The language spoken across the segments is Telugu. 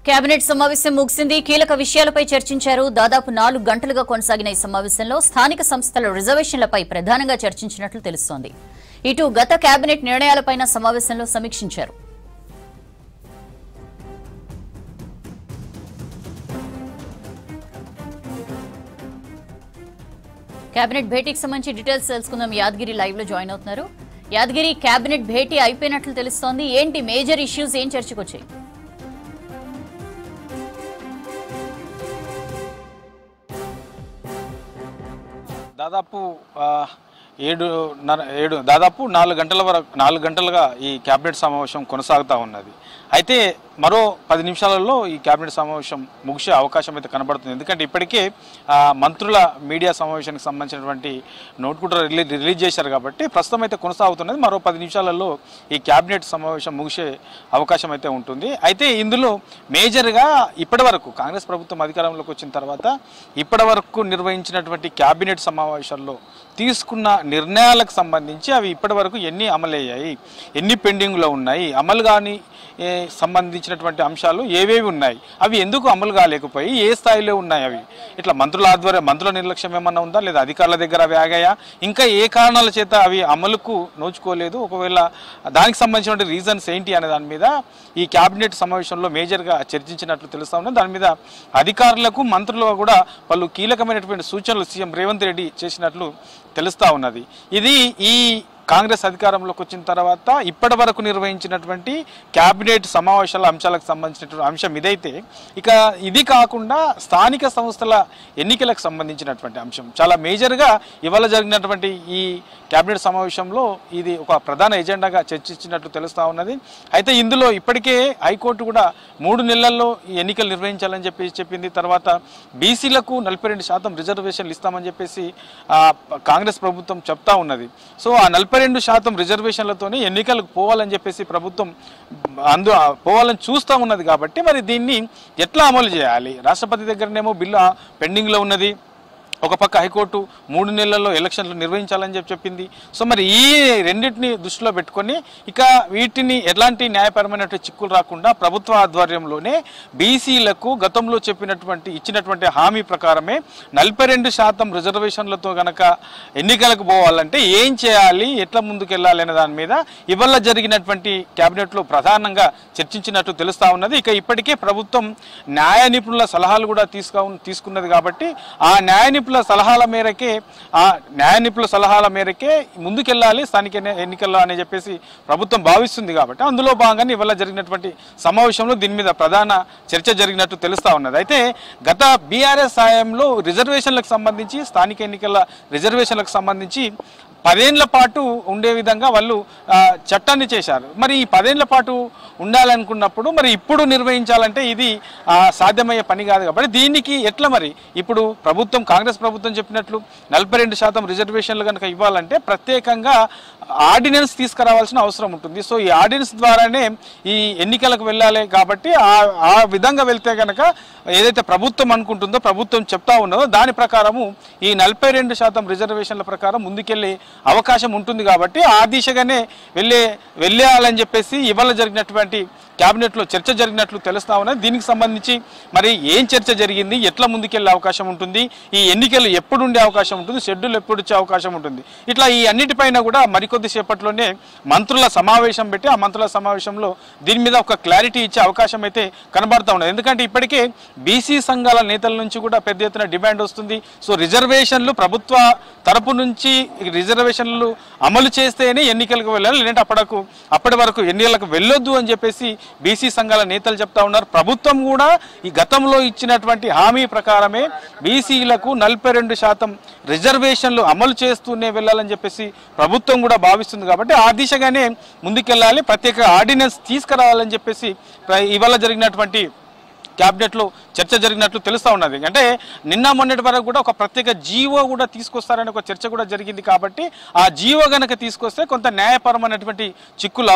కేబినెట్ సమావేశం ముగిసింది. కీలక విషయాలపై చర్చించారు. దాదాపు 4 గంటలుగా కొనసాగిన ఈ సమావేశంలో స్థానిక సంస్థల రిజర్వేషన్లపై ప్రధానంగా చర్చించినట్లు తెలుస్తోంది. ఇటు గత కేబినెట్ నిర్ణయాలపైన సమావేశంలో సమీక్షించారు. కేబినెట్ భేటీకి సంబంధించి డీటెయిల్స్ తెలుసుకుందాం. యాదగిరి లైవ్ లో జాయిన్ అవుతున్నారు. యాదగిరి, కేబినెట్ భేటీ అయిపోయినట్లు తెలుస్తోంది. ఏంటి మేజర్ ఇష్యూస్, ఏం చర్చకు వచ్చాయి? దాదాపు 4 గంటలుగా ఈ కేబినెట్ సమావేశం కొనసాగుతూ ఉన్నది. అయితే మరో 10 నిమిషాలలో ఈ కేబినెట్ సమావేశం ముగిసే అవకాశం అయితే కనబడుతుంది. ఎందుకంటే ఇప్పటికే మంత్రుల మీడియా సమావేశానికి సంబంధించినటువంటి నోట్ కూడా రిలీజ్ చేశారు కాబట్టి ప్రస్తుతం అయితే కొనసాగుతున్నది. మరో 10 నిమిషాలలో ఈ కేబినెట్ సమావేశం ముగిసే అవకాశం అయితే ఉంటుంది. అయితే ఇందులో మేజర్గా ఇప్పటివరకు కాంగ్రెస్ ప్రభుత్వం అధికారంలోకి వచ్చిన తర్వాత ఇప్పటివరకు నిర్వహించినటువంటి కేబినెట్ సమావేశాల్లో తీసుకున్న నిర్ణయాలకు సంబంధించి అవి ఇప్పటివరకు ఎన్ని అమలయ్యాయి, ఎన్ని పెండింగ్లో ఉన్నాయి, అమలు కాని సంబంధించినటువంటి అంశాలు ఏవేవి ఉన్నాయి, అవి ఎందుకు అమలు కాలేకపోయి ఏ స్థాయిలో ఉన్నాయి, అవి ఇట్లా మంత్రుల నిర్లక్ష్యం ఏమన్నా ఉందా, లేదా అధికారుల దగ్గర అవి ఆగాయా, ఇంకా ఏ కారణాల చేత అవి అమలుకు నోచుకోలేదు, ఒకవేళ దానికి సంబంధించినటువంటి రీజన్స్ ఏంటి అనే దాని మీద ఈ కేబినెట్ సమావేశంలో మేజర్గా చర్చించినట్లు తెలుస్తా ఉన్నది. దాని మీద అధికారులకు మంత్రులకు కూడా పలు కీలకమైనటువంటి సూచనలు సీఎం రేవంత్ రెడ్డి చేసినట్లు తెలుస్తా ఉన్నది. ఇది ఈ కాంగ్రెస్ అధికారంలోకి వచ్చిన తర్వాత ఇప్పటి వరకు నిర్వహించినటువంటి కేబినెట్ సమావేశాల అంశాలకు సంబంధించినటువంటి అంశం ఇదైతే, ఇక ఇది కాకుండా స్థానిక సంస్థల ఎన్నికలకు సంబంధించినటువంటి అంశం చాలా మేజర్గా ఇవాళ జరిగినటువంటి ఈ కేబినెట్ సమావేశంలో ఇది ఒక ప్రధాన ఎజెండాగా చర్చించినట్లు తెలుస్తూ ఉన్నది. అయితే ఇందులో ఇప్పటికే హైకోర్టు కూడా 3 నెలల్లో ఈ ఎన్నికలు నిర్వహించాలని చెప్పింది. తర్వాత బీసీలకు 42% రిజర్వేషన్లు ఇస్తామని చెప్పేసి కాంగ్రెస్ ప్రభుత్వం చెప్తా ఉన్నది. సో ఆ 42% రిజర్వేషన్లతోనే ఎన్నికలకు పోవాలని చెప్పేసి ప్రభుత్వం పోవాలని చూస్తూ ఉన్నది. కాబట్టి మరి దీన్ని ఎట్లా అమలు చేయాలి? రాష్ట్రపతి దగ్గరనేమో బిల్లు పెండింగ్లో ఉన్నది, ఒక పక్క హైకోర్టు 3 నెలల్లో ఎలక్షన్లు నిర్వహించాలని చెప్పింది. సో మరి ఈ రెండింటిని దృష్టిలో పెట్టుకొని ఇక వీటిని ఎలాంటి న్యాయపరమైనటువంటి చిక్కులు రాకుండా ప్రభుత్వ ఆధ్వర్యంలోనే బీసీలకు గతంలో ఇచ్చినటువంటి హామీ ప్రకారమే 42% రిజర్వేషన్లతో గనక ఎన్నికలకు పోవాలంటే ఏం చేయాలి, ఎట్లా ముందుకెళ్ళాలి అనే దాని మీద ఇవాళ జరిగినటువంటి కేబినెట్లో ప్రధానంగా చర్చించినట్టు తెలుస్తూ ఉన్నది. ఇక ఇప్పటికే ప్రభుత్వం న్యాయ నిపుణుల సలహాలు కూడా తీసుకున్నది. కాబట్టి ఆ న్యాయ నిపుణుల సలహాల మేరకే ముందుకెళ్ళాలి స్థానిక ఎన్నికల్లో అని చెప్పేసి ప్రభుత్వం భావిస్తుంది. కాబట్టి అందులో భాగంగానే ఇవాళ జరిగినటువంటి సమావేశంలో దీని మీద ప్రధాన చర్చ జరిగినట్టు తెలుస్తూ ఉన్నది. అయితే గత బీఆర్ఎస్ హయాంలో రిజర్వేషన్లకు సంబంధించి, స్థానిక ఎన్నికల రిజర్వేషన్లకు సంబంధించి 10 ఏళ్ల పాటు ఉండే విధంగా వాళ్ళు చట్టాన్ని చేశారు. మరి ఈ 10 ఏళ్ల పాటు ఉండాలనుకున్నప్పుడు మరి ఇప్పుడు నిర్వహించాలంటే ఇది సాధ్యమయ్యే పని కాదు. కాబట్టి దీనికి ఎట్లా మరి ఇప్పుడు కాంగ్రెస్ ప్రభుత్వం చెప్పినట్లు 42% రిజర్వేషన్లు కనుక ఇవ్వాలంటే ప్రత్యేకంగా ఆర్డినెన్స్ తీసుకురావాల్సిన అవసరం ఉంటుంది. సో ఈ ఆర్డినెన్స్ ద్వారానే ఈ ఎన్నికలకు వెళ్ళాలి. కాబట్టి ఆ విధంగా వెళ్తే కనుక ఏదైతే ప్రభుత్వం అనుకుంటుందో, ప్రభుత్వం చెప్తా ఉన్నదో దాని ప్రకారము ఈ 42% రిజర్వేషన్ల ప్రకారం ముందుకెళ్ళే అవకాశం ఉంటుంది. కాబట్టి ఆ దిశగానే వెళ్ళాలని చెప్పేసి ఇవాళ జరిగినటువంటి కేబినెట్లో చర్చ జరిగినట్లు తెలుస్తా ఉన్నది. దీనికి సంబంధించి మరి ఏం చర్చ జరిగింది, ఎట్లా ముందుకెళ్లే అవకాశం ఉంటుంది, ఈ ఎన్నికలు ఎప్పుడు ఉండే అవకాశం ఉంటుంది, షెడ్యూల్ ఎప్పుడు వచ్చే అవకాశం ఉంటుంది, ఇట్లా ఈ అన్నిటిపైన కూడా మరికొద్ది సేపట్లోనే మంత్రుల సమావేశం పెట్టి ఆ మంత్రుల సమావేశంలో దీని మీద ఒక క్లారిటీ ఇచ్చే అవకాశం అయితే కనబడతా ఉన్నది. ఎందుకంటే ఇప్పటికే బీసీ సంఘాల నేతల నుంచి కూడా పెద్ద ఎత్తున డిమాండ్ వస్తుంది. సో రిజర్వేషన్లు ప్రభుత్వ తరపు నుంచి రిజర్వేషన్లు అమలు చేస్తేనే ఎన్నికలకు వెళ్ళాలి, లేదంటే అప్పటి వరకు ఎన్నికలకు వెళ్ళొద్దు అని చెప్పేసి బీసీ సంఘాల నేతలు చెప్తా ఉన్నారు. ప్రభుత్వం కూడా ఈ గతంలో ఇచ్చినటువంటి హామీ ప్రకారమే బీసీలకు 42% రిజర్వేషన్లు అమలు చేస్తూనే వెళ్ళాలని చెప్పేసి ప్రభుత్వం కూడా భావిస్తుంది. కాబట్టి ఆ దిశగానే ముందుకెళ్ళాలి, ప్రత్యేక ఆర్డినెన్స్ తీసుకురావాలని చెప్పేసి ఇవాళ జరిగినటువంటి క్యాబినెట్లో చర్చ జరిగినట్లు తెలుస్తూ ఉన్నది. అంటే నిన్న మొన్నటి వరకు కూడా ఒక ప్రత్యేక జీవో కూడా తీసుకొస్తారని ఒక చర్చ కూడా జరిగింది. కాబట్టి ఆ జీవో గనక తీసుకొస్తే కొంత న్యాయపరమైనటువంటి చిక్కులు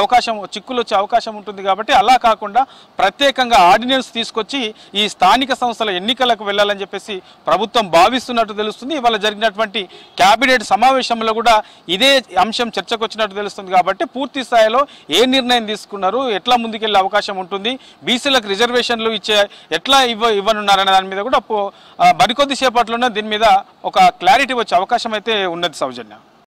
వచ్చే అవకాశం ఉంటుంది. కాబట్టి అలా కాకుండా ప్రత్యేకంగా ఆర్డినెన్స్ తీసుకొచ్చి ఈ స్థానిక సంస్థల ఎన్నికలకు వెళ్ళాలని చెప్పేసి ప్రభుత్వం భావిస్తున్నట్టు తెలుస్తుంది. ఇవాళ జరిగినటువంటి కేబినెట్ సమావేశంలో కూడా ఇదే అంశం చర్చకు వచ్చినట్టు తెలుస్తుంది. కాబట్టి పూర్తి స్థాయిలో ఏ నిర్ణయం తీసుకున్నారు, ఎట్లా ముందుకెళ్లే అవకాశం ఉంటుంది, బీసీలకు రిజర్వేషన్లు ఇచ్చే ఎట్లా ఇవ్వనున్నారనే దాని మీద కూడా మరికొద్ది సేపట్లోనే దీని మీద ఒక క్లారిటీ వచ్చే అవకాశం అయితే ఉన్నది సౌజన్య.